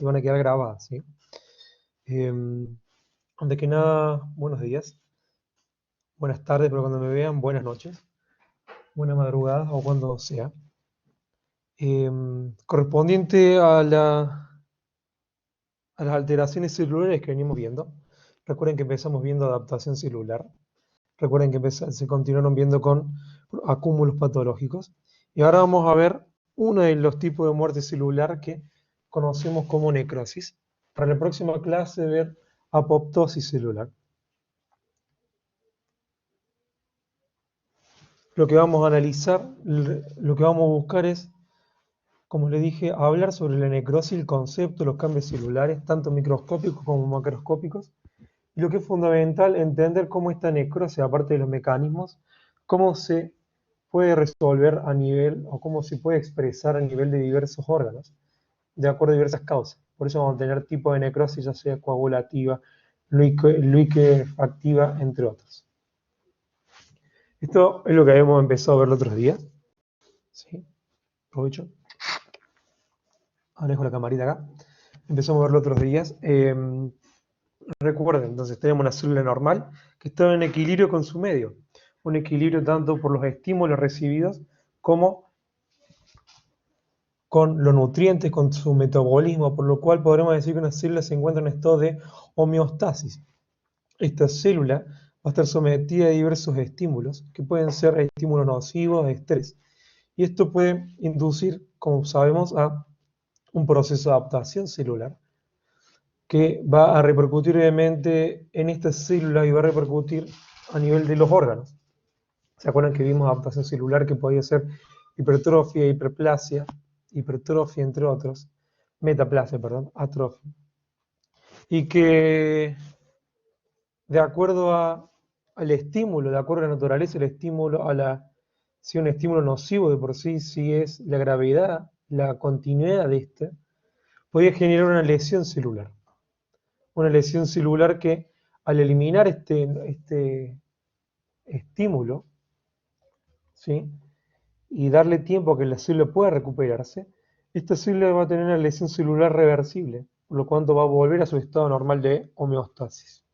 y van a quedar grabadas, ¿sí? Antes que nada, buenos días, buenas tardes, pero cuando me vean, buenas noches, buena madrugada o cuando sea. Correspondiente a las alteraciones celulares que venimos viendo. Recuerden que empezamos viendo adaptación celular. Recuerden que se continuaron viendo con acúmulos patológicos. Y ahora vamos a ver uno de los tipos de muerte celular que conocemos como necrosis. Para la próxima clase ver apoptosis celular. Lo que vamos a analizar, lo que vamos a buscar es, como les dije, hablar sobre la necrosis, el concepto, los cambios celulares, tanto microscópicos como macroscópicos. Y lo que es fundamental, entender cómo esta necrosis, aparte de los mecanismos, cómo se puede resolver a nivel, o cómo se puede expresar a nivel de diversos órganos, de acuerdo a diversas causas. Por eso vamos a tener tipos de necrosis, ya sea coagulativa, liquefactiva, entre otros. Esto es lo que habíamos empezado a ver el otro día. ¿Sí? Aprovecho. Alejo la camarita acá. Empezamos a ver los otros días. Recuerden, entonces tenemos una célula normal que está en equilibrio con su medio. Un equilibrio tanto por los estímulos recibidos como con los nutrientes, con su metabolismo, por lo cual podremos decir que una célula se encuentra en estado de homeostasis. Esta célula va a estar sometida a diversos estímulos, que pueden ser estímulos nocivos, estrés. Y esto puede inducir, como sabemos, a un proceso de adaptación celular que va a repercutir obviamente en esta célula y va a repercutir a nivel de los órganos. ¿Se acuerdan que vimos adaptación celular que podía ser hipertrofia, hiperplasia, hipertrofia entre otros, metaplasia, perdón, atrofia? Y que de acuerdo al estímulo, de acuerdo a la naturaleza del estímulo, si un estímulo nocivo de por sí, si es la gravedad, la continuidad de este, podía generar una lesión celular. Una lesión celular que al eliminar este estímulo, ¿sí? Y darle tiempo a que la célula pueda recuperarse, esta célula va a tener una lesión celular reversible, por lo cual va a volver a su estado normal de homeostasis.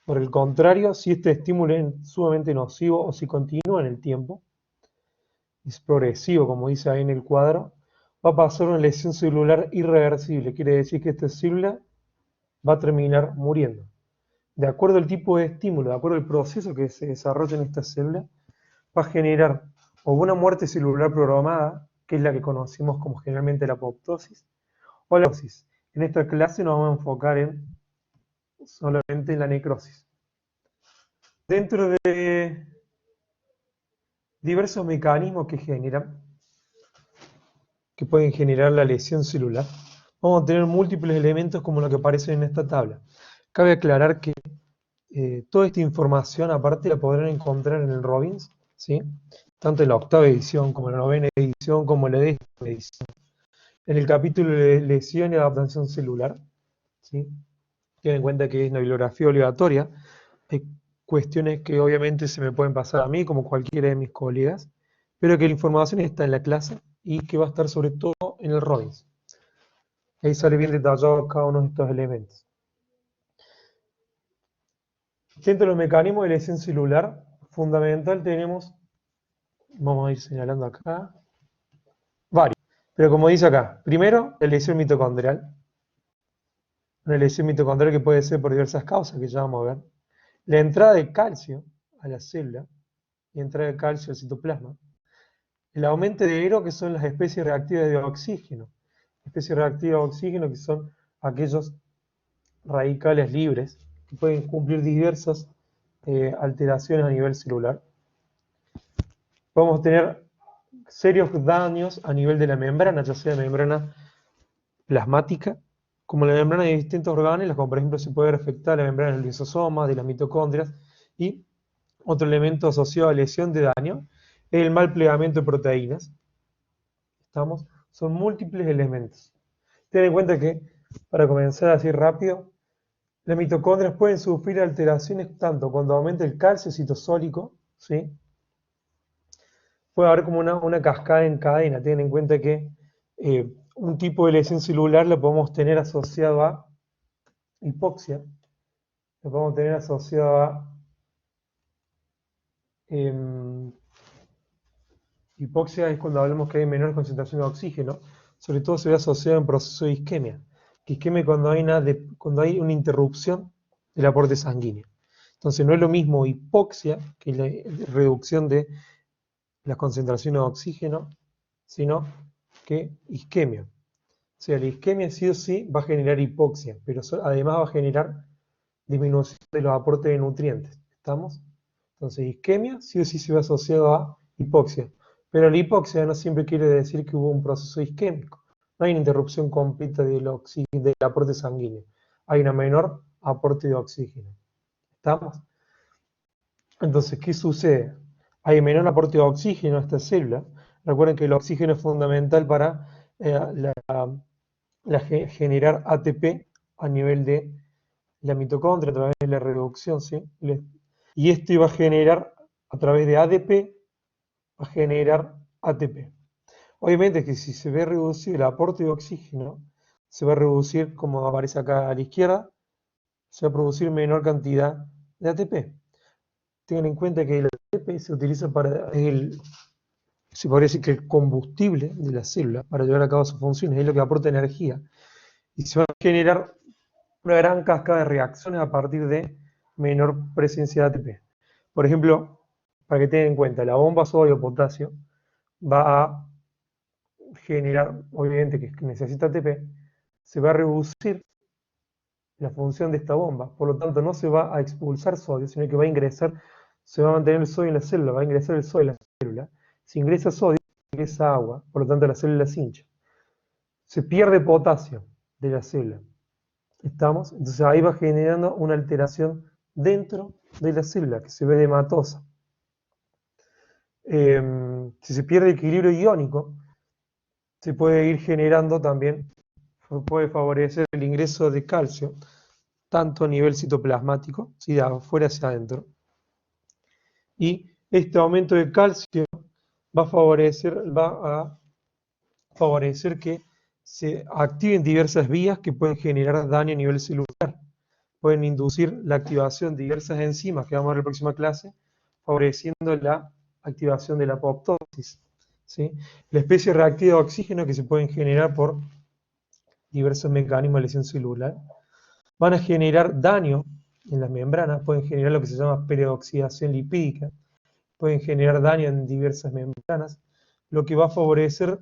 Por el contrario, si este estímulo es sumamente nocivo o si continúa en el tiempo, es progresivo, como dice ahí en el cuadro, va a pasar una lesión celular irreversible. Quiere decir que esta célula va a terminar muriendo. De acuerdo al tipo de estímulo, de acuerdo al proceso que se desarrolla en esta célula, va a generar o una muerte celular programada, que es la que conocemos como generalmente la apoptosis, o la necrosis. En esta clase nos vamos a enfocar solamente en la necrosis. Dentro de diversos mecanismos que pueden generar la lesión celular, vamos a tener múltiples elementos como lo que aparece en esta tabla. Cabe aclarar que toda esta información aparte la podrán encontrar en el Robbins, ¿sí? Tanto en la octava edición como en la novena edición como en la décima edición. En el capítulo de lesión y adaptación celular, ¿sí? Tienen en cuenta que es una bibliografía obligatoria. Hay cuestiones que obviamente se me pueden pasar a mí, como cualquiera de mis colegas, pero que la información está en la clase y que va a estar sobre todo en el Robbins. Ahí sale bien detallado cada uno de estos elementos. Dentro de los mecanismos de lesión celular, fundamental tenemos, vamos a ir señalando acá, varios. Pero como dice acá, primero, la lesión mitocondrial. Una lesión mitocondrial que puede ser por diversas causas, que ya vamos a ver. La entrada de calcio a la célula, y entrada de calcio al citoplasma. El aumento de Ero, que son las especies reactivas de oxígeno. Especies reactivas de oxígeno, que son aquellos radicales libres, que pueden cumplir diversas alteraciones a nivel celular. Podemos tener serios daños a nivel de la membrana, ya sea membrana plasmática, como la membrana de distintos orgánulos, como por ejemplo se puede afectar la membrana del lisosoma, de las mitocondrias, y otro elemento asociado a lesión de daño es el mal plegamiento de proteínas. ¿Estamos? Son múltiples elementos. Ten en cuenta que, para comenzar así rápido, las mitocondrias pueden sufrir alteraciones tanto cuando aumenta el calcio citosólico, ¿sí? Puede haber como una cascada en cadena. Ten en cuenta que un tipo de lesión celular lo podemos tener asociado a hipoxia, lo podemos tener asociado a hipoxia es cuando hablamos que hay menor concentración de oxígeno, sobre todo se ve asociado en proceso de isquemia. Isquemia cuando cuando hay una interrupción del aporte sanguíneo. Entonces no es lo mismo hipoxia, que la reducción de las concentraciones de oxígeno, sino que isquemia. O sea, la isquemia sí o sí va a generar hipoxia, pero además va a generar disminución de los aportes de nutrientes. ¿Estamos? Entonces, isquemia sí o sí se ve asociado a hipoxia. Pero la hipoxia no siempre quiere decir que hubo un proceso isquémico. No hay una interrupción completa del aporte sanguíneo. Hay un menor aporte de oxígeno. ¿Estamos? Entonces, ¿qué sucede? Hay menor aporte de oxígeno a esta célula. Recuerden que el oxígeno es fundamental para generar ATP a nivel de la mitocondria a través de la reducción, ¿sí? Y esto iba a generar, a través de ADP, va a generar ATP. Obviamente que si se ve reducido el aporte de oxígeno, se va a reducir, como aparece acá a la izquierda, se va a producir menor cantidad de ATP. Tengan en cuenta que el ATP se utiliza para, se podría decir que el combustible de la célula para llevar a cabo sus funciones, es lo que aporta energía. Y se va a generar una gran cascada de reacciones a partir de menor presencia de ATP. Por ejemplo, para que tengan en cuenta, la bomba sodio-potasio va a generar, obviamente que necesita ATP, se va a reducir la función de esta bomba, por lo tanto no se va a expulsar sodio, sino que va a ingresar, se va a mantener el sodio en la célula, va a ingresar el sodio en la célula. Si ingresa sodio, ingresa agua, por lo tanto la célula se hincha. Se pierde potasio de la célula. ¿Estamos? Entonces ahí va generando una alteración dentro de la célula que se ve hematosa. Si se pierde equilibrio iónico, se puede ir generando también, puede favorecer el ingreso de calcio, tanto a nivel citoplasmático, ¿sí? De afuera hacia adentro. Y este aumento de calcio va a favorecer que se activen diversas vías que pueden generar daño a nivel celular. Pueden inducir la activación de diversas enzimas que vamos a ver en la próxima clase, favoreciendo la activación de la apoptosis, ¿sí? La especie reactiva de oxígeno que se pueden generar por diversos mecanismos de lesión celular van a generar daño en las membranas, pueden generar lo que se llama peroxidación lipídica, pueden generar daño en diversas membranas, lo que va a favorecer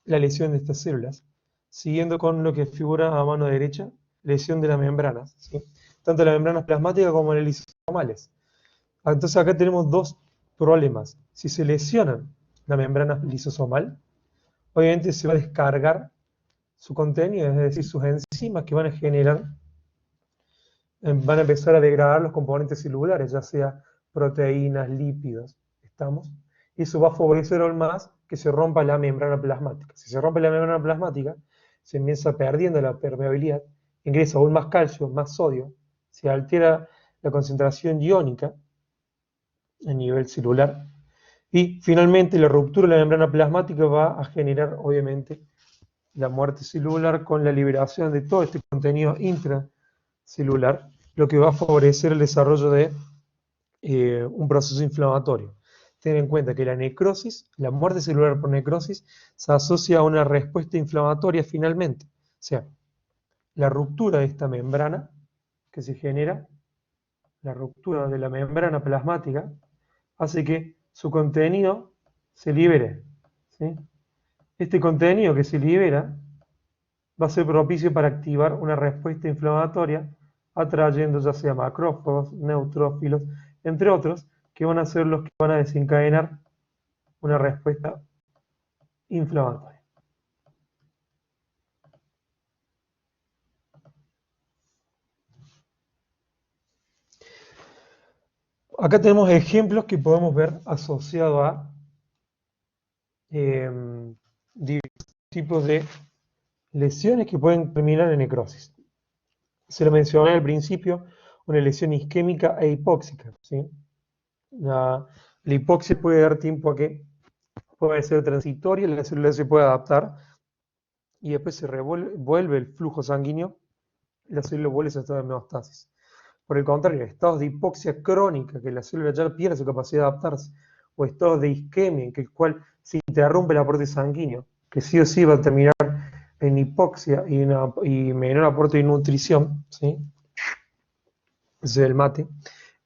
la lesión de estas células. Siguiendo con lo que figura a mano derecha, lesión de las membranas, ¿sí? Tanto las membranas plasmáticas como las lisosomales. Entonces acá tenemos dos problemas. Si se lesionan la membrana lisosomal, obviamente se va a descargar su contenido, es decir, sus enzimas que van a generar, van a empezar a degradar los componentes celulares, ya sea proteínas, lípidos, ¿estamos? Y eso va a favorecer aún más que se rompa la membrana plasmática. Si se rompe la membrana plasmática, se empieza perdiendo la permeabilidad, ingresa aún más calcio, más sodio, se altera la concentración iónica a nivel celular, y finalmente la ruptura de la membrana plasmática va a generar, obviamente, la muerte celular con la liberación de todo este contenido intracelular, lo que va a favorecer el desarrollo de un proceso inflamatorio. Ten en cuenta que la necrosis, la muerte celular por necrosis, se asocia a una respuesta inflamatoria finalmente. O sea, la ruptura de esta membrana que se genera, la ruptura de la membrana plasmática, hace que su contenido se libere, ¿sí? Este contenido que se libera va a ser propicio para activar una respuesta inflamatoria, atrayendo ya sea macrófagos, neutrófilos, entre otros, que van a ser los que van a desencadenar una respuesta inflamatoria. Acá tenemos ejemplos que podemos ver asociados a diversos tipos de lesiones que pueden terminar en necrosis. Se lo mencioné al principio, una lesión isquémica e hipóxica, ¿sí? La hipoxia puede dar tiempo a que puede ser transitoria, la célula se puede adaptar y después se vuelve el flujo sanguíneo y la célula vuelve a su estado de homeostasis. Por el contrario, estados de hipoxia crónica, que la célula ya pierde su capacidad de adaptarse, o estados de isquemia, en el cual se interrumpe el aporte sanguíneo, que sí o sí va a terminar en hipoxia y menor aporte de nutrición, ¿sí? Ese es el mate,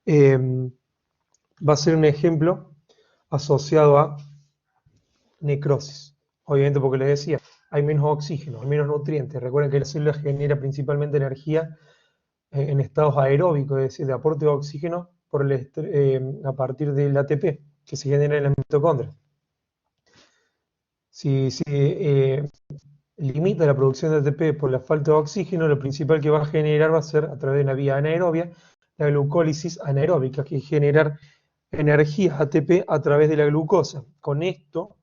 va a ser un ejemplo asociado a necrosis. Obviamente, porque les decía, hay menos oxígeno, hay menos nutrientes. Recuerden que la célula genera principalmente energía en estados aeróbicos, es decir, de aporte de oxígeno a partir del ATP que se genera en la mitocondria. Si limita la producción de ATP por la falta de oxígeno, lo principal que va a generar va a ser, a través de una vía anaerobia, la glucólisis anaeróbica, que es generar energía ATP a través de la glucosa. Con esto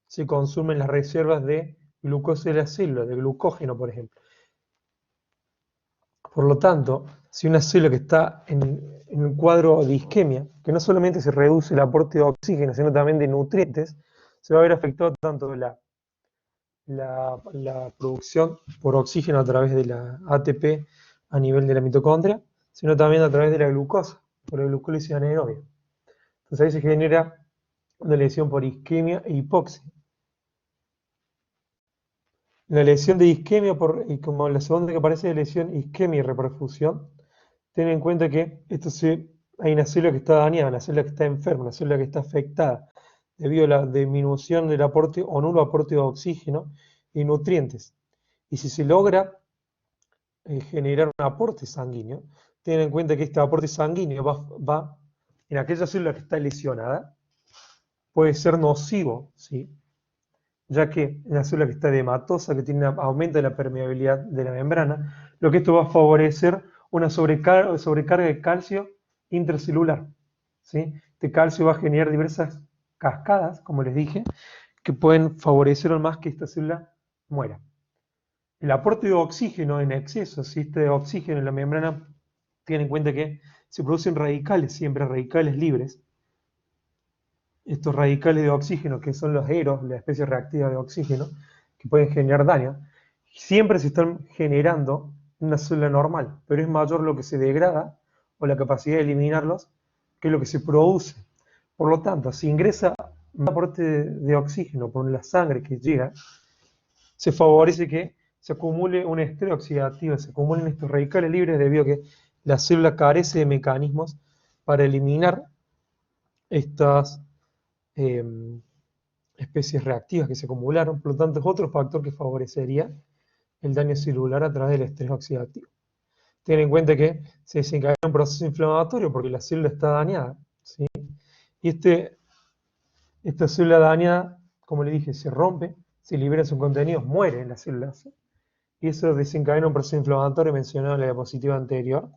se consumen las reservas de glucosa de la célula, de glucógeno, por ejemplo. Por lo tanto, si una célula que está en un cuadro de isquemia, que no solamente se reduce el aporte de oxígeno, sino también de nutrientes, se va a ver afectado tanto la producción por oxígeno a través de la ATP a nivel de la mitocondria, sino también a través de la glucosa, por la glucólisis anaerobia. Entonces ahí se genera una lesión por isquemia e hipoxia. La lesión de isquemia, y como la segunda que aparece de lesión, isquemia y reperfusión, ten en cuenta que hay una célula que está dañada, una célula que está enferma, una célula que está afectada debido a la disminución del aporte o nulo aporte de oxígeno y nutrientes. Y si se logra generar un aporte sanguíneo, ten en cuenta que este aporte sanguíneo va en aquella célula que está lesionada, puede ser nocivo, ¿sí? Ya que en la célula que está edematosa, que aumenta la permeabilidad de la membrana, lo que esto va a favorecer una sobrecarga de calcio intracelular, ¿sí? Este calcio va a generar diversas cascadas, como les dije, que pueden favorecer aún más que esta célula muera. El aporte de oxígeno en exceso, si este oxígeno en la membrana, tienen en cuenta que se producen radicales, siempre radicales libres. Estos radicales de oxígeno, que son los EROs, la especie reactiva de oxígeno, que pueden generar daño, siempre se están generando en una célula normal, pero es mayor lo que se degrada o la capacidad de eliminarlos que lo que se produce. Por lo tanto, si ingresa un aporte de oxígeno por la sangre que llega, se favorece que se acumule un estrés oxidativo, se acumulen estos radicales libres debido a que la célula carece de mecanismos para eliminar estas especies reactivas que se acumularon. Por lo tanto, es otro factor que favorecería el daño celular a través del estrés oxidativo. Ten en cuenta que se desencadena un proceso inflamatorio porque la célula está dañada, ¿sí? Y esta célula dañada, como le dije, se rompe, se libera sus contenidos, muere en la célula, ¿sí? Y eso desencadena un proceso inflamatorio mencionado en la diapositiva anterior.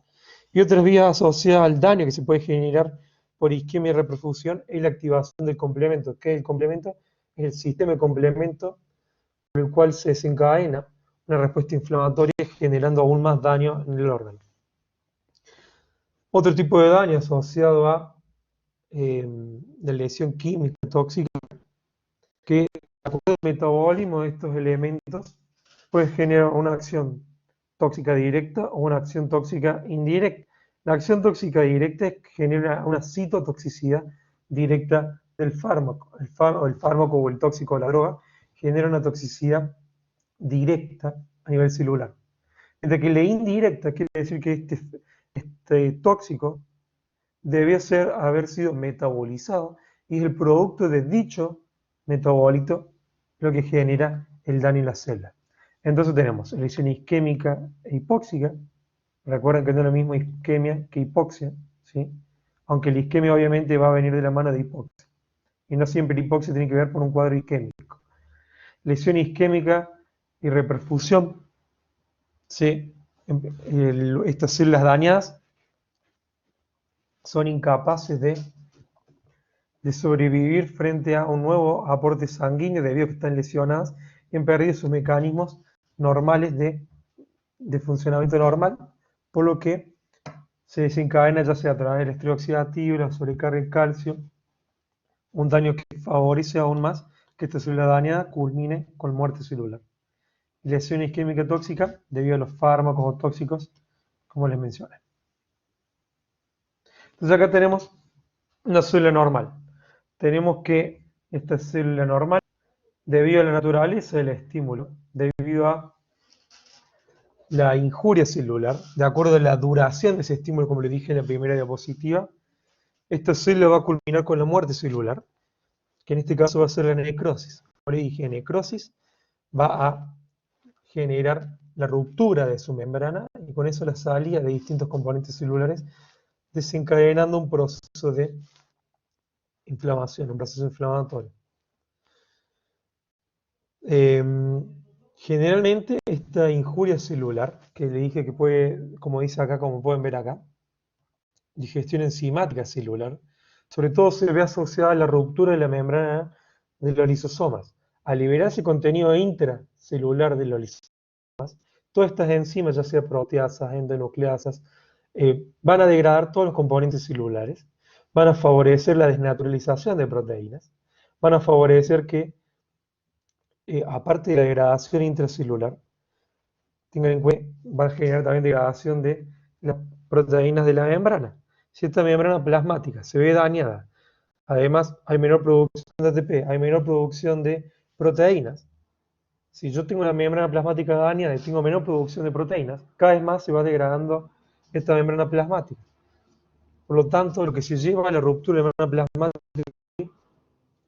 Y otras vías asociadas al daño que se puede generar por isquemia y reperfusión es la activación del complemento. ¿Qué es el complemento? Es el sistema de complemento por el cual se desencadena una respuesta inflamatoria generando aún más daño en el órgano. Otro tipo de daño asociado a la lesión química tóxica, que a través del metabolismo de estos elementos puede generar una acción tóxica directa o una acción tóxica indirecta. La acción tóxica directa genera una citotoxicidad directa del fármaco. El fármaco o el tóxico o la droga genera una toxicidad directa a nivel celular. Mientras que la indirecta quiere decir que este tóxico debe haber sido metabolizado y es el producto de dicho metabolito lo que genera el daño en la célula. Entonces tenemos lesión isquémica e hipóxica. Recuerden que no es lo mismo isquemia que hipoxia, ¿sí? Aunque la isquemia obviamente va a venir de la mano de hipoxia. Y no siempre la hipoxia tiene que ver con un cuadro isquémico. Lesión isquémica y reperfusión, ¿sí? Estas células dañadas son incapaces de sobrevivir frente a un nuevo aporte sanguíneo debido a que están lesionadas y han perdido sus mecanismos normales de funcionamiento normal, por lo que se desencadena ya sea a través del estrés oxidativo, la sobrecarga de calcio, un daño que favorece aún más que esta célula dañada culmine con muerte celular. lesión isquémica tóxica debido a los fármacos tóxicos, como les mencioné. Entonces acá tenemos una célula normal. Tenemos que esta célula normal, debido a la naturaleza del estímulo, debido a la injuria celular, de acuerdo a la duración de ese estímulo, como le dije en la primera diapositiva, esta célula va a culminar con la muerte celular, que en este caso va a ser la necrosis. Como le dije, necrosis va a generar la ruptura de su membrana y con eso la salida de distintos componentes celulares, desencadenando un proceso de inflamación, un proceso inflamatorio. Generalmente esta injuria celular, que le dije que puede, como dice acá, como pueden ver acá, digestión enzimática celular, sobre todo se ve asociada a la ruptura de la membrana de los lisosomas. Al liberarse contenido intracelular de los lisosomas, todas estas enzimas, ya sea proteasas, endonucleasas, van a degradar todos los componentes celulares, van a favorecer la desnaturalización de proteínas, van a favorecer que, aparte de la degradación intracelular, tengan en cuenta, va a generar también degradación de las proteínas de la membrana. Si esta membrana plasmática se ve dañada, además hay menor producción de ATP, hay menor producción de proteínas. Si yo tengo una membrana plasmática dañada y tengo menor producción de proteínas, cada vez más se va degradando esta membrana plasmática. Por lo tanto, lo que se lleva a la ruptura de la membrana plasmática es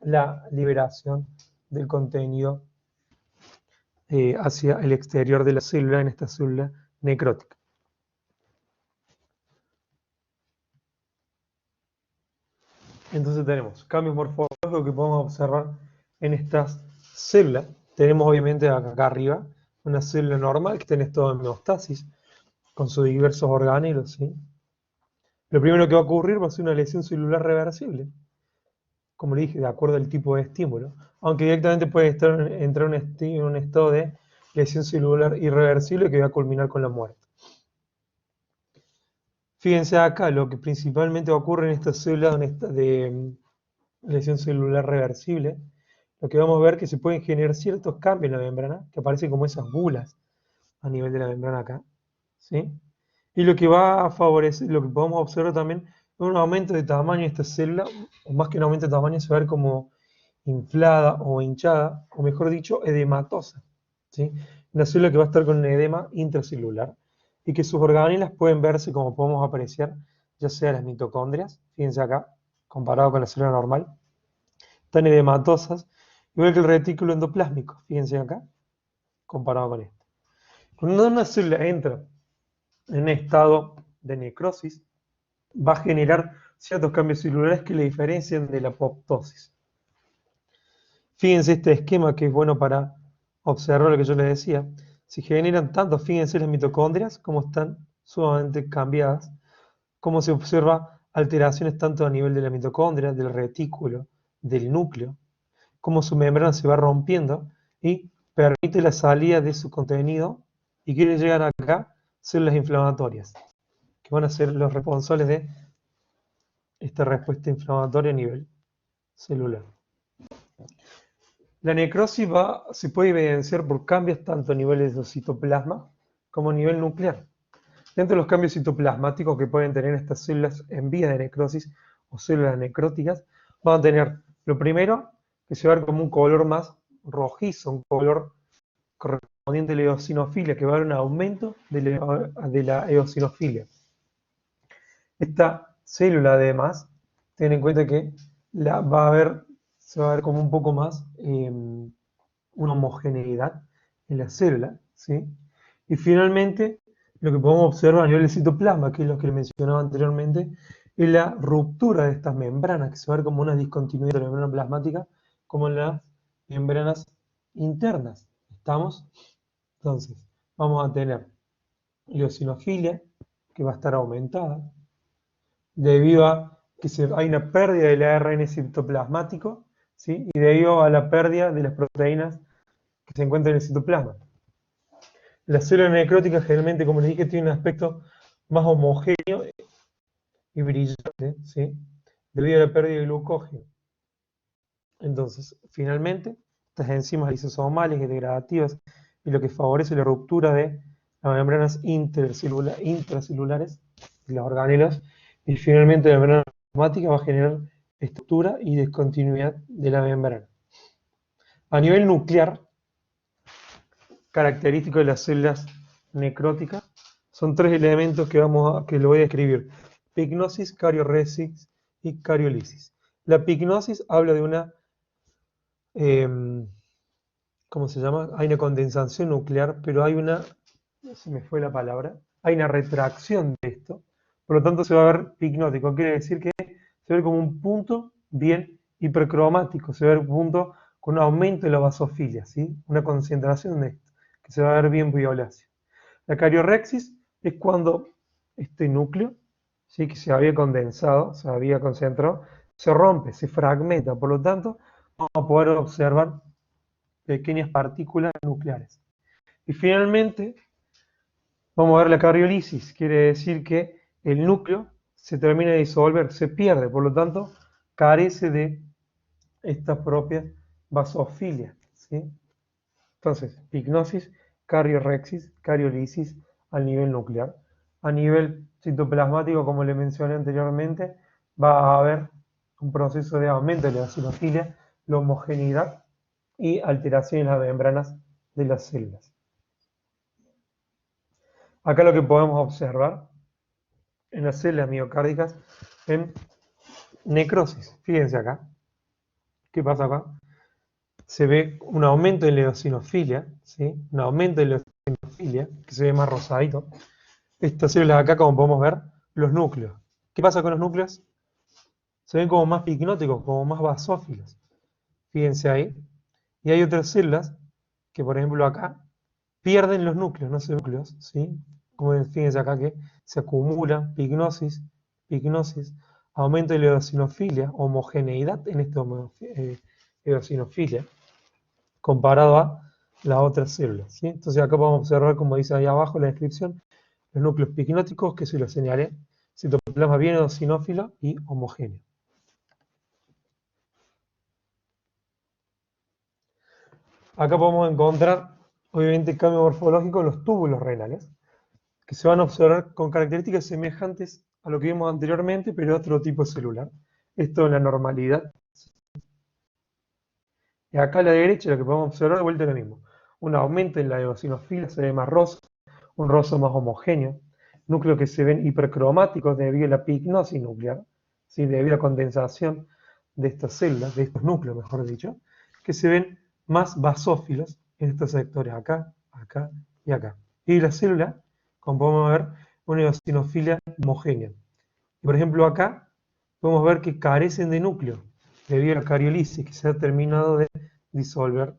la liberación del contenido hacia el exterior de la célula, en esta célula necrótica. Entonces tenemos cambios morfológicos que podemos observar en estas células. Tenemos obviamente acá arriba una célula normal que está en estado de homeostasis con sus diversos orgánulos, ¿sí? Lo primero que va a ocurrir va a ser una lesión celular reversible, como le dije, de acuerdo al tipo de estímulo, aunque directamente puede entrar en un estado de lesión celular irreversible que va a culminar con la muerte. Fíjense acá, lo que principalmente ocurre en esta célula de lesión celular reversible, lo que vamos a ver es que se pueden generar ciertos cambios en la membrana, que aparecen como esas bulas a nivel de la membrana acá, ¿sí? Y lo que va a favorecer, lo que podemos observar también, es un aumento de tamaño de esta célula, o más que un aumento de tamaño, se va a ver como inflada o hinchada, o mejor dicho, edematosa, ¿sí? Una célula que va a estar con un edema intracelular, y que sus organelas pueden verse, como podemos apreciar, ya sea las mitocondrias, fíjense acá, comparado con la célula normal, están edematosas, igual que el retículo endoplásmico, fíjense acá, comparado con esto. Cuando una célula entra en un estado de necrosis, va a generar ciertos cambios celulares que le diferencian de la apoptosis. Fíjense este esquema que es bueno para observar lo que yo les decía. Se generan tanto, fíjense las mitocondrias, como están sumamente cambiadas, como se observa alteraciones tanto a nivel de la mitocondria, del retículo, del núcleo, como su membrana se va rompiendo y permite la salida de su contenido y quiere llegar acá células inflamatorias, que van a ser los responsables de esta respuesta inflamatoria a nivel celular. La necrosis se puede evidenciar por cambios tanto a nivel de citoplasma como a nivel nuclear. Dentro de los cambios citoplasmáticos que pueden tener estas células en vía de necrosis o células necróticas, van a tener lo primero, que se va a ver como un color más rojizo, un color correspondiente a la eosinofilia, que va a haber un aumento de la eosinofilia. Esta célula, además, ten en cuenta que se va a ver como un poco más una homogeneidad en la célula, ¿sí? Y finalmente, lo que podemos observar a nivel del citoplasma, que es lo que le mencionaba anteriormente, es la ruptura de estas membranas, que se va a ver como una discontinuidad de la membrana plasmática, como en las membranas internas. ¿Estamos? Entonces, vamos a tener eosinofilia, que va a estar aumentada, debido a que hay una pérdida del ARN citoplasmático, ¿sí? Y debido a la pérdida de las proteínas que se encuentran en el citoplasma. La célula necrótica generalmente, como les dije, tiene un aspecto más homogéneo y brillante, ¿sí? Debido a la pérdida de glucógeno. Entonces, finalmente, estas enzimas lisosomales y degradativas y lo que favorece la ruptura de las membranas intracelulares de los organelos, y finalmente la membrana plasmática va a generar estructura y discontinuidad de la membrana. A nivel nuclear, característico de las células necróticas, son tres elementos que lo voy a describir: pignosis, carioresis y cariolisis. La pignosis habla de una, ¿cómo se llama? Hay una condensación nuclear, pero hay una, se me fue la palabra, hay una retracción de esto, por lo tanto se va a ver pignótico, quiere decir que se ve como un punto bien hipercromático, se ve un punto con un aumento de la basofilia, ¿sí? Una concentración de esto, que se va a ver bien violáceo. La cariorexis es cuando este núcleo, ¿sí?, que se había condensado, se había concentrado, se rompe, se fragmenta, por lo tanto vamos a poder observar pequeñas partículas nucleares. Y finalmente vamos a ver la cariolisis, quiere decir que el núcleo se termina de disolver, se pierde, por lo tanto carece de estas propias basofilias, ¿sí? Entonces, pignosis, cariorexis, cariolisis al nivel nuclear. A nivel citoplasmático, como le mencioné anteriormente, va a haber un proceso de aumento de la eosinofilia, la homogeneidad y alteración en las membranas de las células. Acá lo que podemos observar en las células miocárdicas en necrosis. Fíjense acá. ¿Qué pasa acá? Se ve un aumento de la eosinofilia, ¿sí? Un aumento de la eosinofilia, que se ve más rosadito. Estas células acá, como podemos ver, los núcleos. ¿Qué pasa con los núcleos? Se ven como más picnóticos, como más basófilos. Fíjense ahí. Y hay otras células que, por ejemplo, acá pierden los núcleos, no se ven núcleos, ¿sí? Como fíjense acá que se acumula pignosis, aumento de la eosinofilia, homogeneidad en esta eosinofilia, comparado a las otras células, ¿sí? Entonces acá podemos observar, como dice ahí abajo en la descripción, los núcleos picnóticos, que se los señalé, citoplasma bien eosinófilo y homogéneo. Acá podemos encontrar, obviamente, cambio morfológico en los túbulos renales, que se van a observar con características semejantes a lo que vimos anteriormente, pero de otro tipo celular. Esto en la normalidad. Y acá a la derecha lo que podemos observar de vuelta es lo mismo. Un aumento en la eosinofilia, se ve más rosa, un rosa más homogéneo, núcleos que se ven hipercromáticos debido a la pignosis nuclear, ¿sí?, debido a la condensación de estas células, de estos núcleos, mejor dicho, que se ven más basófilos en estos sectores, acá, acá y acá. Y la célula, como podemos ver, una eosinofilia homogénea. Y por ejemplo acá podemos ver que carecen de núcleo debido a la cariolisis, que se ha terminado de disolver.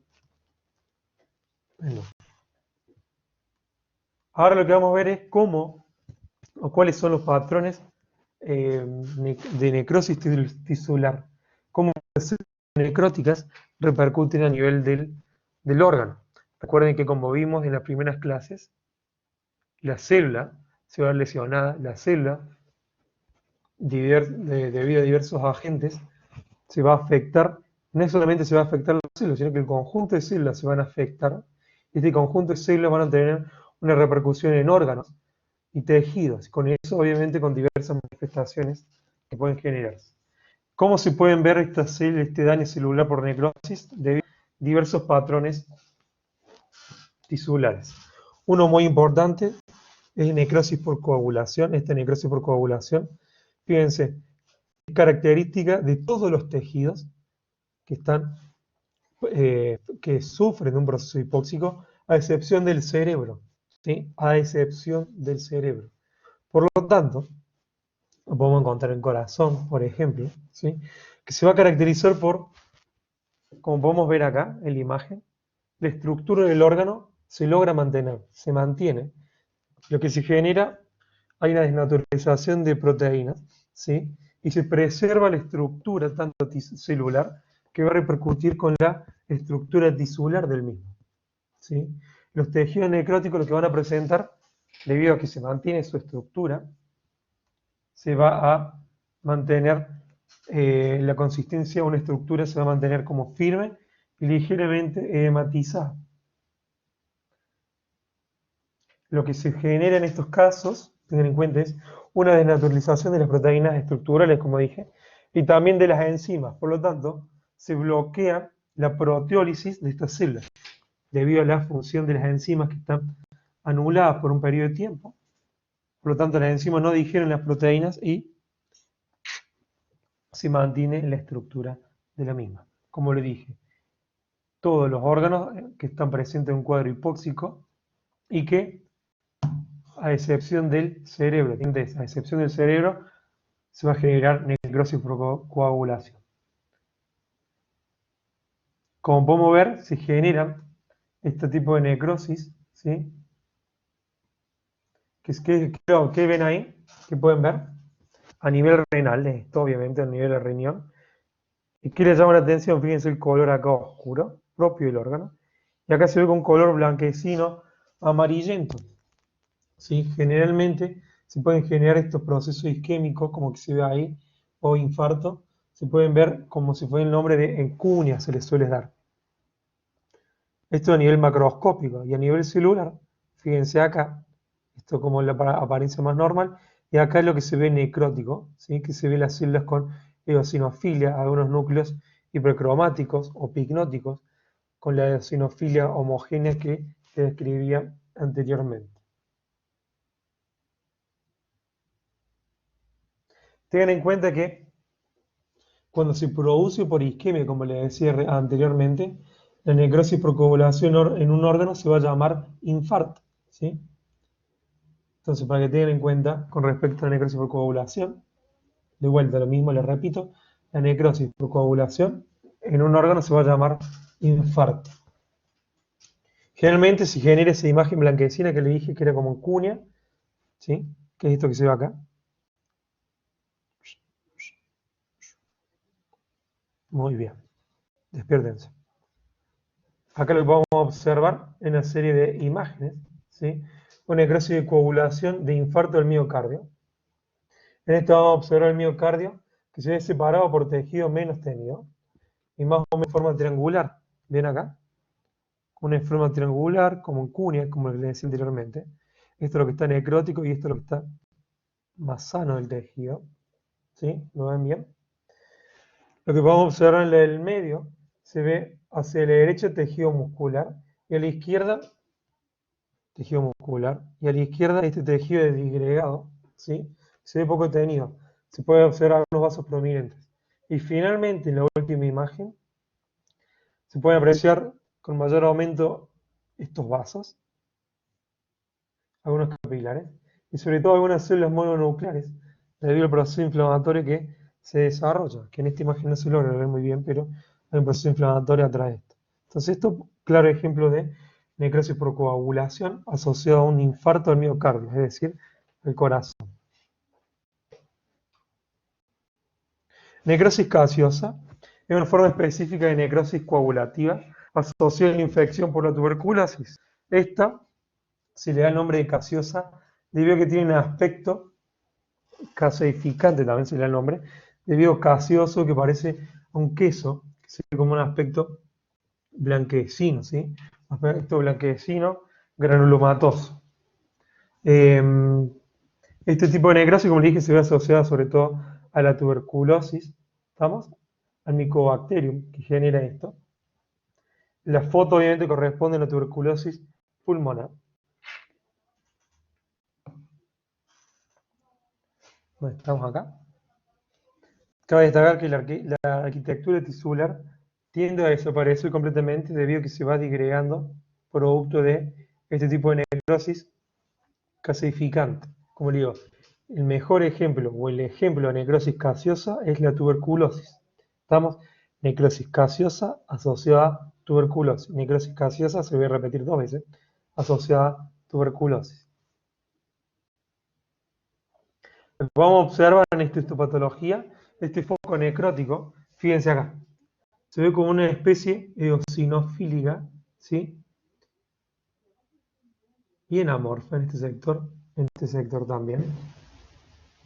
Ahora lo que vamos a ver es cómo o cuáles son los patrones de necrosis tisular, cómo las células necróticas repercuten a nivel del órgano. Recuerden que, como vimos en las primeras clases, la célula se va a ver lesionada, la célula, debido a diversos agentes, se va a afectar. No solamente se va a afectar la célula, sino que el conjunto de células se van a afectar. Este conjunto de células van a tener una repercusión en órganos y tejidos, con eso obviamente con diversas manifestaciones que pueden generarse. ¿Cómo se pueden ver este daño celular por necrosis? Debido a diversos patrones tisulares. Uno muy importante es necrosis por coagulación. Esta necrosis por coagulación, fíjense, es característica de todos los tejidos que que sufren de un proceso hipóxico, a excepción del cerebro, ¿sí? A excepción del cerebro. Por lo tanto, lo podemos encontrar en el corazón, por ejemplo, ¿sí?, que se va a caracterizar por, como podemos ver acá en la imagen, la estructura del órgano se logra mantener, se mantiene. Lo que se genera, hay una desnaturalización de proteínas, ¿sí?, y se preserva la estructura tanto celular, que va a repercutir con la estructura tisular del mismo, ¿sí? Los tejidos necróticos lo que van a presentar, debido a que se mantiene su estructura, se va a mantener la consistencia, una estructura se va a mantener como firme y ligeramente edematizada. lo que se genera en estos casos, tengan en cuenta, es una desnaturalización de las proteínas estructurales, como dije, y también de las enzimas. Por lo tanto, se bloquea la proteólisis de estas células, debido a la función de las enzimas que están anuladas por un periodo de tiempo. Por lo tanto, las enzimas no digieren las proteínas y se mantiene la estructura de la misma. Como le dije, todos los órganos que están presentes en un cuadro hipóxico y que, a excepción del cerebro, a excepción del cerebro, se va a generar necrosis por coagulación. Como podemos ver, se generan este tipo de necrosis, ¿sí? ¿Qué ven ahí? ¿Qué pueden ver? A nivel renal, esto obviamente a nivel de riñón. ¿Y qué les llama la atención? Fíjense el color acá oscuro, propio del órgano. Y acá se ve con un color blanquecino, amarillento. ¿Sí? Generalmente se pueden generar estos procesos isquémicos, como que se ve ahí, o infarto. Se pueden ver como si fuera el nombre de encunia, se les suele dar. Esto a nivel macroscópico y a nivel celular, fíjense acá, esto como la apariencia más normal, y acá es lo que se ve necrótico, ¿sí? Que se ve las células con eosinofilia, algunos núcleos hipercromáticos o picnóticos, con la eosinofilia homogénea que se describía anteriormente. Tengan en cuenta que cuando se produce por isquemia, como les decía anteriormente, la necrosis por coagulación en un órgano se va a llamar infarto, ¿sí? Entonces, para que tengan en cuenta, con respecto a la necrosis por coagulación, de vuelta lo mismo, les repito, la necrosis por coagulación en un órgano se va a llamar infarto. Generalmente se genera esa imagen blanquecina que le dije que era como cuña, ¿sí? Que es esto que se ve acá. Muy bien, despiértense. Acá lo que vamos a observar en una serie de imágenes, ¿sí? Una necrosis de coagulación de infarto del miocardio. En esto vamos a observar el miocardio que se ve separado por tejido menos tenido y más o menos en forma triangular. ¿Ven acá? Una forma triangular, como en cuña, como les decía anteriormente. Esto es lo que está necrótico y esto es lo que está más sano del tejido. ¿Sí? ¿Lo ven bien? Lo que vamos a observar en el medio se ve hacia la derecha tejido muscular y a la izquierda tejido muscular y a la izquierda este tejido de disgregado, ¿sí? Se ve poco tenido. Se puede observar algunos vasos prominentes. Y finalmente, en la última imagen, se puede apreciar con mayor aumento estos vasos, algunos capilares, y sobre todo algunas células mononucleares, debido al proceso inflamatorio que se desarrolla, que en esta imagen no se logra ver muy bien, pero hay un proceso inflamatorio atrás de esto. Entonces, esto, claro ejemplo de necrosis por coagulación asociado a un infarto del miocardio, es decir, el corazón. Necrosis gaseosa es una forma específica de necrosis coagulativa asociada a la infección por la tuberculosis. Esta se le da el nombre de gaseosa debido a que tiene un aspecto gaseificante, también se le da el nombre, debido a gaseoso que parece un queso, que se ve como un aspecto blanquecino, ¿sí? Aspecto blanquecino, granulomatoso. Este tipo de necrosis, como le dije, se ve asociada sobre todo a la tuberculosis, ¿estamos? Al Mycobacterium que genera esto. La foto obviamente corresponde a la tuberculosis pulmonar. Bueno, estamos acá. Cabe destacar que la arquitectura tisular tiende a desaparecer completamente debido a que se va digregando producto de este tipo de necrosis gaseificante. Como le digo, el mejor ejemplo o el ejemplo de necrosis gaseosa es la tuberculosis. ¿Estamos? Necrosis gaseosa asociada a tuberculosis. Necrosis gaseosa se voy a repetir 2 veces, asociada a tuberculosis. Lo que vamos a observar en esta histopatología, este foco necrótico, fíjense acá, se ve como una especie eosinofílica, ¿sí? Bien amorfa en este sector también.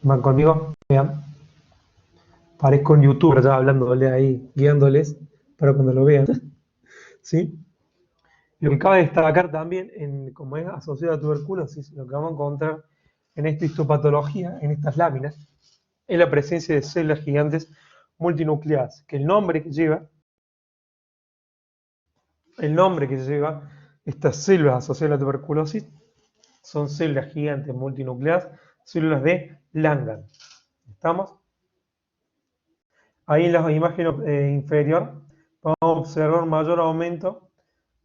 ¿Van conmigo? Vean. Parezco un youtuber ya hablándole ahí, guiándoles para cuando lo vean. ¿Sí? Lo que cabe destacar también, como es asociado a tuberculosis, lo que vamos a encontrar en esta histopatología, en estas láminas, es la presencia de células gigantes multinucleadas, que el nombre que lleva estas células asociadas a la tuberculosis son células gigantes multinucleadas, células de Langhans. ¿Estamos? Ahí en la imagen inferior vamos a observar un mayor aumento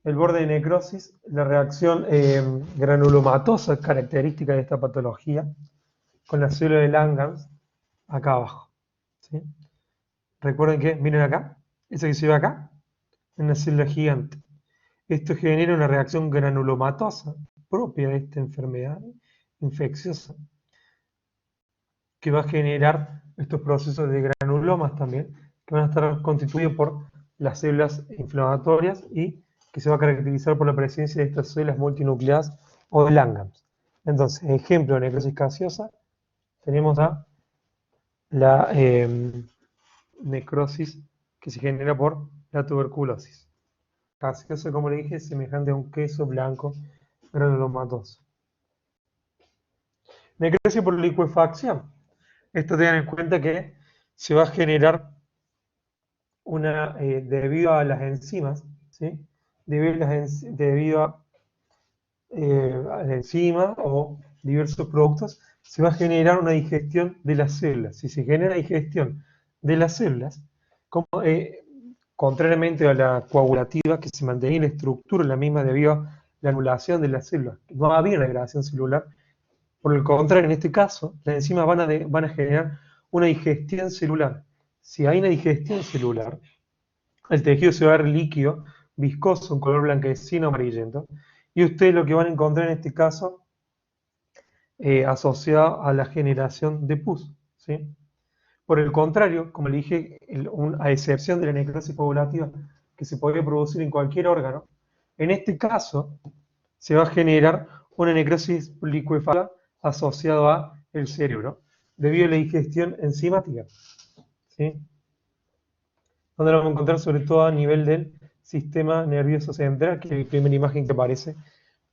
del borde de necrosis, la reacción granulomatosa característica de esta patología, con la célula de Langhans acá abajo. ¿Sí? Recuerden que, miren acá, esa que se ve acá, es una célula gigante. Esto genera una reacción granulomatosa propia de esta enfermedad infecciosa, que va a generar estos procesos de granulomas también, que van a estar constituidos por las células inflamatorias y que se va a caracterizar por la presencia de estas células multinucleadas o de Langhans. Entonces, ejemplo de necrosis gaseosa, tenemos a la necrosis que se genera por la tuberculosis. Gaseosa, como le dije, es semejante a un queso blanco granulomatoso. Necrosis por licuefacción. Esto tengan en cuenta que se va a generar debido a las enzimas, ¿sí? Debido a las enzimas o diversos productos, se va a generar una digestión de las células. Si se genera digestión de las células, contrariamente a la coagulativa, que se mantenía la estructura la misma debido a la anulación de las células, no había una degradación celular. Por el contrario, en este caso, las enzimas van a generar una digestión celular. Si hay una digestión celular, el tejido se va a ver líquido, viscoso, un color blanquecino amarillento, y ustedes lo que van a encontrar en este caso asociado a la generación de pus, ¿sí? Por el contrario, como le dije, a excepción de la necrosis coagulativa que se podría producir en cualquier órgano, en este caso se va a generar una necrosis licuefactiva asociada a el cerebro, debido a la digestión enzimática, ¿sí? Donde lo vamos a encontrar sobre todo a nivel del sistema nervioso central, que es la primera imagen que aparece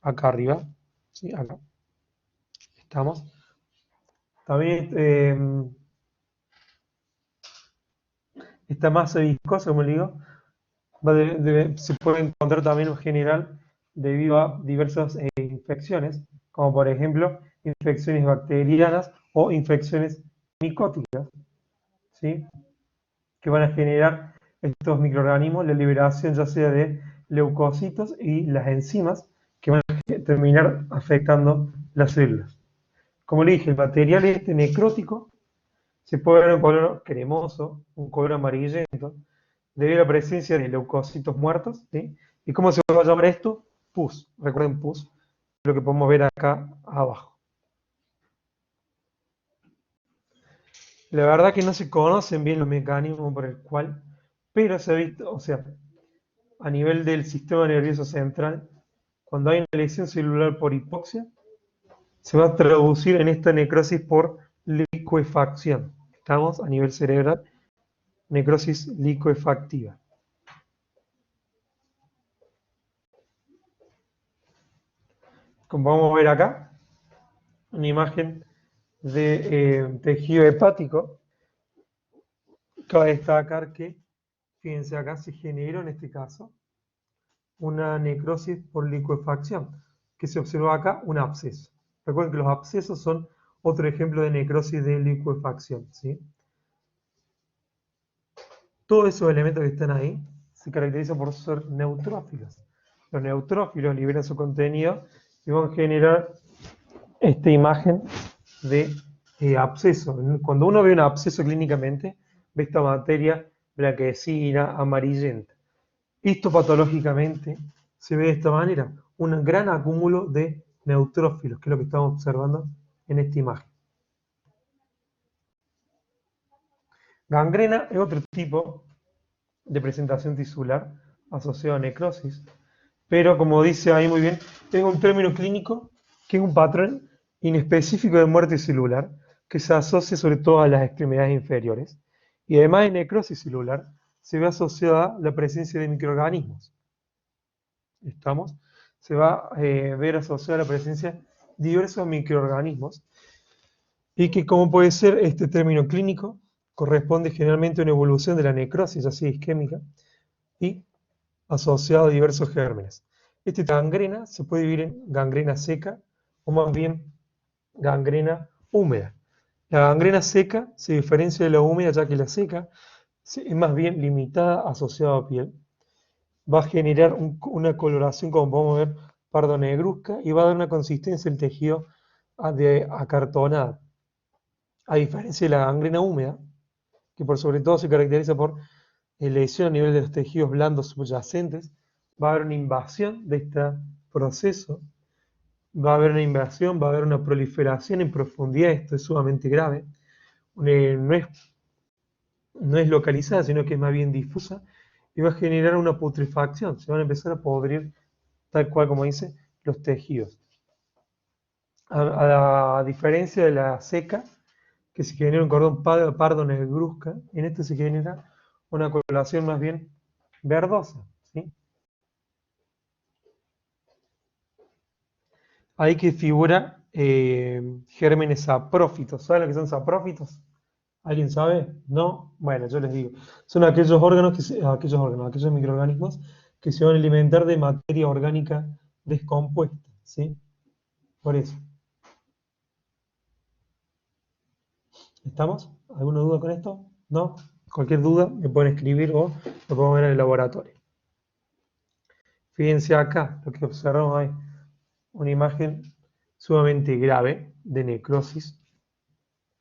acá arriba, ¿sí? Acá estamos. También esta masa viscosa, como le digo, se puede encontrar también en general debido a diversas infecciones, como por ejemplo infecciones bacterianas o infecciones micóticas, ¿sí? Que van a generar estos microorganismos la liberación ya sea de leucocitos y las enzimas que van a terminar afectando las células. Como le dije, el material este necrótico se puede ver en color cremoso, un color amarillento, debido a la presencia de leucocitos muertos, ¿sí? ¿Y cómo se va a llamar esto? Pus. Recuerden pus, lo que podemos ver acá abajo. La verdad que no se conocen bien los mecanismos por el cual, pero se ha visto, o sea, a nivel del sistema nervioso central, cuando hay una lesión celular por hipoxia, se va a traducir en esta necrosis por licuefacción. Estamos a nivel cerebral, necrosis licuefactiva. Como vamos a ver acá, una imagen de tejido hepático. Cabe destacar que, fíjense acá, se generó en este caso una necrosis por licuefacción, que se observa acá un absceso. Recuerden que los abscesos son otro ejemplo de necrosis de licuefacción, ¿sí? Todos esos elementos que están ahí se caracterizan por ser neutrófilos. Los neutrófilos liberan su contenido y van a generar esta imagen de absceso. Cuando uno ve un absceso clínicamente, ve esta materia blanquecina, amarillenta. Esto patológicamente se ve de esta manera, un gran acúmulo de neutrófilos, que es lo que estamos observando en esta imagen. Gangrena es otro tipo de presentación tisular asociado a necrosis, pero como dice ahí muy bien, es un término clínico que es un patrón inespecífico de muerte celular que se asocia sobre todo a las extremidades inferiores, y además de necrosis celular se ve asociada a la presencia de microorganismos. ¿Estamos? se va a ver asociada a la presencia de diversos microorganismos y que, como puede ser este término clínico, corresponde generalmente a una evolución de la necrosis así isquémica y asociado a diversos gérmenes. Esta gangrena se puede dividir en gangrena seca o más bien gangrena húmeda. La gangrena seca se diferencia de la húmeda ya que la seca es más bien limitada asociada a piel. Va a generar una coloración, como podemos ver, pardo negruzca y va a dar una consistencia del tejido de acartonada. A diferencia de la gangrena húmeda, que por sobre todo se caracteriza por lesión a nivel de los tejidos blandos subyacentes, va a haber una invasión de este proceso, va a haber una invasión, va a haber una proliferación en profundidad, esto es sumamente grave, no es localizada, sino que es más bien difusa, y va a generar una putrefacción, se van a empezar a podrir, tal cual como dice, los tejidos. A diferencia de la seca, que se genera un cordón pardo negruzca, en este se genera una coloración más bien verdosa, ¿sí? Ahí que figura gérmenes saprófitos. ¿Saben lo que son saprófitos? ¿Alguien sabe? ¿No? Bueno, yo les digo. Son aquellos órganos, aquellos microorganismos que se van a alimentar de materia orgánica descompuesta, ¿sí? Por eso. ¿Estamos? ¿Alguna duda con esto? ¿No? Cualquier duda me pueden escribir o lo podemos ver en el laboratorio. Fíjense acá, lo que observamos ahí, una imagen sumamente grave de necrosis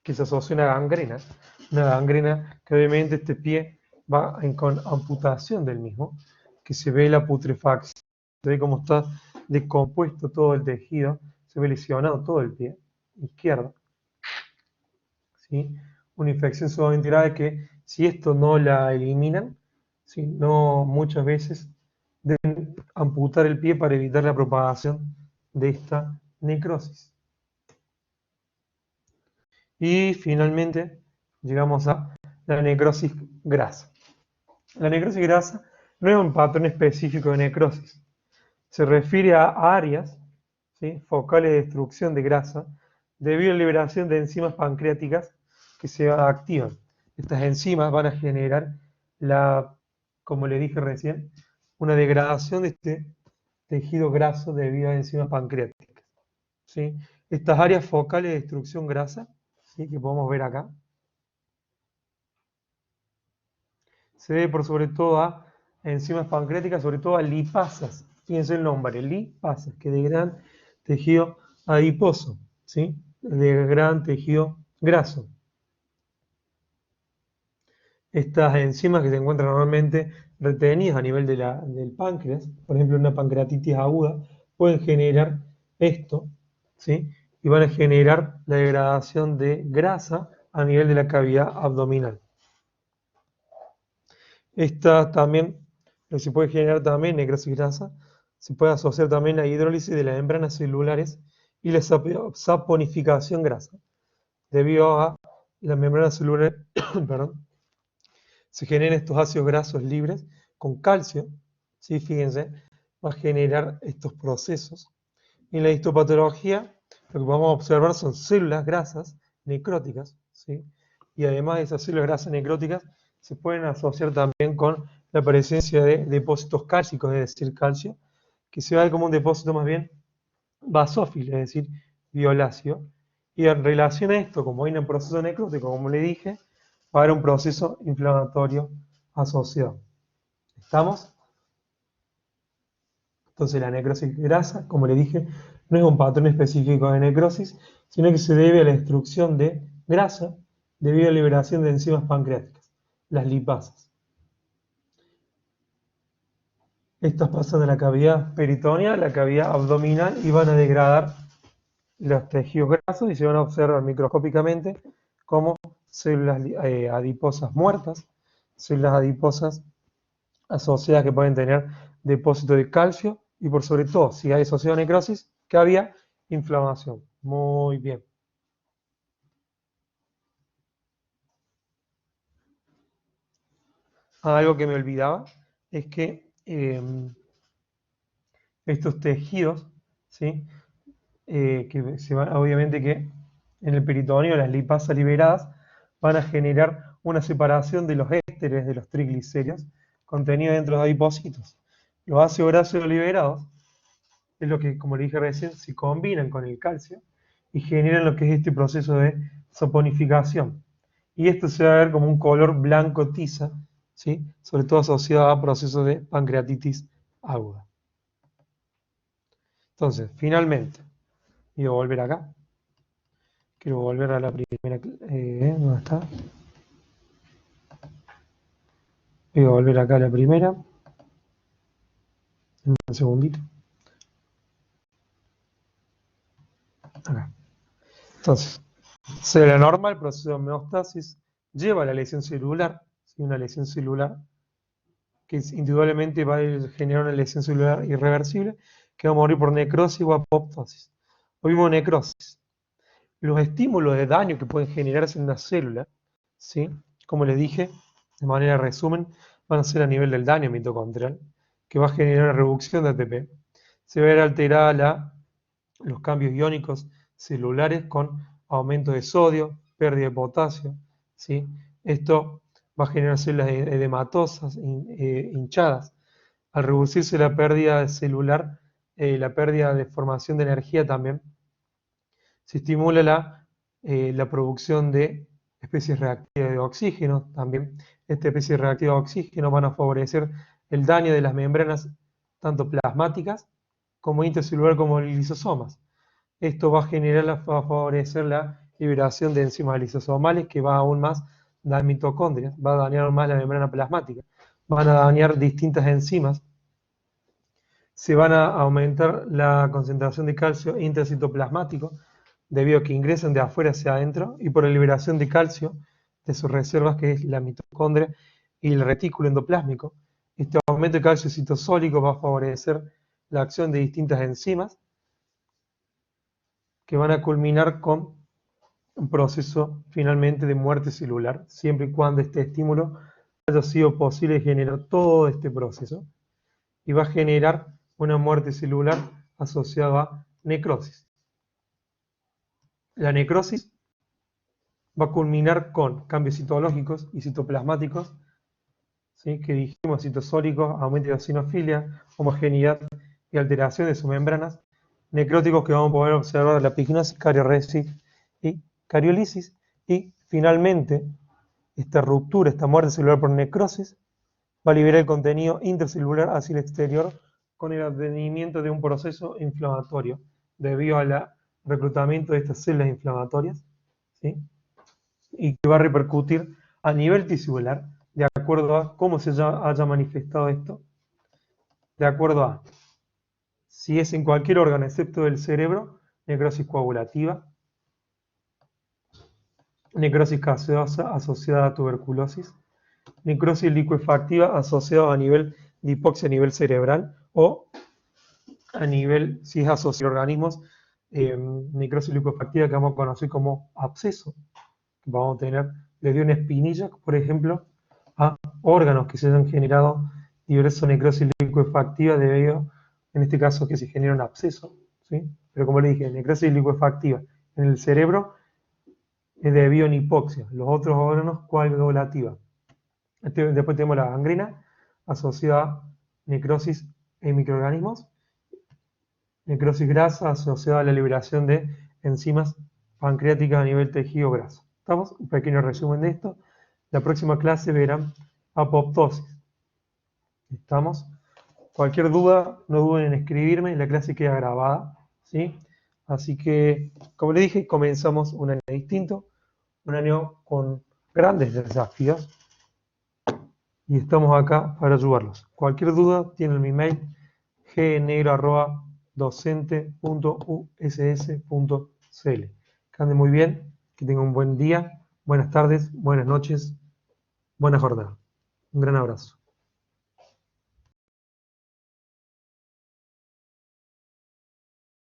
que se asocia a una gangrena que obviamente este pie va con amputación del mismo, que se ve la putrefacción, se ve cómo está descompuesto todo el tejido, se ve lesionado todo el pie izquierdo, ¿sí? Una infección sumamente grave que si esto no la eliminan, ¿sí? No muchas veces deben amputar el pie para evitar la propagación de esta necrosis. Y finalmente llegamos a la necrosis grasa. La necrosis grasa no es un patrón específico de necrosis. Se refiere a áreas, ¿sí?, focales de destrucción de grasa debido a la liberación de enzimas pancreáticas que se activan. Estas enzimas van a generar como le dije recién, una degradación de este tejido graso debido a enzimas pancreáticas, ¿sí? Estas áreas focales de destrucción grasa, ¿sí?, que podemos ver acá, se debe por sobre todo a enzimas pancreáticas, sobre todo a lipasas. Fíjense el nombre, lipasas, que degradan tejido adiposo, ¿sí? Degradan tejido graso. Estas enzimas que se encuentran normalmente retenidas a nivel del páncreas, por ejemplo una pancreatitis aguda, pueden generar esto, ¿sí? Y van a generar la degradación de grasa a nivel de la cavidad abdominal. Esta también, lo que se puede generar también, necrosis grasa, se puede asociar también a hidrólisis de las membranas celulares y la saponificación grasa. Debido a las membranas celulares, perdón, se generan estos ácidos grasos libres con calcio, ¿sí? Fíjense, va a generar estos procesos. Y en la histopatología, lo que vamos a observar son células grasas necróticas, ¿sí? Y además de esas células grasas necróticas, se pueden asociar también con la presencia de depósitos cálcicos, es decir, calcio, que se ve como un depósito más bien basófilo, es decir, violáceo. Y en relación a esto, como hay un proceso necrótico, como le dije, va a haber un proceso inflamatorio asociado. ¿Estamos? Entonces la necrosis grasa, como le dije, no es un patrón específico de necrosis, sino que se debe a la destrucción de grasa debido a la liberación de enzimas pancreáticas, las lipasas. Estas pasan de la cavidad peritoneal a la cavidad abdominal y van a degradar los tejidos grasos y se van a observar microscópicamente como células adiposas muertas, células adiposas asociadas que pueden tener depósito de calcio y por sobre todo, si hay asociado a necrosis, que había inflamación. Muy bien. Algo que me olvidaba es que estos tejidos, ¿sí? Que se van, obviamente que en el peritoneo las lipasas liberadas van a generar una separación de los ésteres de los triglicéridos contenidos dentro de los adipocitos. Los ácidos grasos liberados es lo que, como le dije recién, se combinan con el calcio y generan lo que es este proceso de saponificación. Y esto se va a ver como un color blanco tiza, ¿sí? Sobre todo asociado a procesos de pancreatitis aguda. Entonces, finalmente, voy a volver acá. Quiero volver a la primera. ¿Dónde está? Voy a volver acá a la primera. Un segundito. Acá. Entonces, célula normal, el proceso de homeostasis lleva a la lesión celular, ¿sí? Una lesión celular que indudablemente va a generar una lesión celular irreversible que va a morir por necrosis o apoptosis. O mismo necrosis. Los estímulos de daño que pueden generarse en una célula, ¿sí? Como les dije, de manera de resumen, van a ser a nivel del daño mitocondrial, que va a generar una reducción de ATP. Se va a ver alterada los cambios iónicos celulares con aumento de sodio, pérdida de potasio, ¿sí? Esto va a generar células edematosas, hinchadas. Al reducirse la pérdida celular, la pérdida de formación de energía también, se estimula la producción de especies reactivas de oxígeno. También estas especies reactivas de oxígeno van a favorecer el daño de las membranas tanto plasmáticas como intracelular como lisosomas. Esto va a favorecer la liberación de enzimas lisosomales que va aún más dañar mitocondrias, va a dañar aún más la membrana plasmática, van a dañar distintas enzimas, se van a aumentar la concentración de calcio intracitoplasmático debido a que ingresan de afuera hacia adentro y por la liberación de calcio de sus reservas, que es la mitocondria y el retículo endoplásmico. Este aumento de calcio citosólico va a favorecer la acción de distintas enzimas que van a culminar con un proceso finalmente de muerte celular, siempre y cuando este estímulo haya sido posible generar todo este proceso y va a generar una muerte celular asociada a necrosis. La necrosis va a culminar con cambios citológicos y citoplasmáticos, ¿sí? Que dijimos citosólicos, aumento de eosinofilia, homogeneidad y alteración de sus membranas, necróticos que vamos a poder observar la pignosis, carioresis y cariolisis, y finalmente esta ruptura, esta muerte celular por necrosis, va a liberar el contenido intracelular hacia el exterior con el advenimiento de un proceso inflamatorio debido al reclutamiento de estas células inflamatorias, ¿sí? Y que va a repercutir a nivel tisular, de acuerdo a cómo se haya manifestado esto, de acuerdo a si es en cualquier órgano excepto el cerebro, necrosis coagulativa, necrosis gaseosa asociada a tuberculosis, necrosis licuefactiva asociada a nivel de hipoxia a nivel cerebral o a nivel, si es asociado a organismos, necrosis licuefactiva que vamos a conocer como absceso, que vamos a tener desde una espinilla, por ejemplo, a órganos que se hayan generado diversas necrosis licuefactiva debido, en este caso, que se genera un absceso, ¿sí? Pero como le dije, necrosis licuefactiva en el cerebro es debido a una hipoxia, los otros órganos coagulativa. Después tenemos la gangrena asociada a necrosis en microorganismos, necrosis grasa asociada a la liberación de enzimas pancreáticas a nivel tejido graso. ¿Estamos? Un pequeño resumen de esto. La próxima clase verán apoptosis. ¿Estamos? Cualquier duda, no duden en escribirme, la clase queda grabada, ¿sí? Así que, como les dije, comenzamos un año distinto, un año con grandes desafíos, y estamos acá para ayudarlos. Cualquier duda, tienen mi mail gnegro@docente.uss.cl. Que anden muy bien, que tengan un buen día, buenas tardes, buenas noches, buena jornada. Un gran abrazo.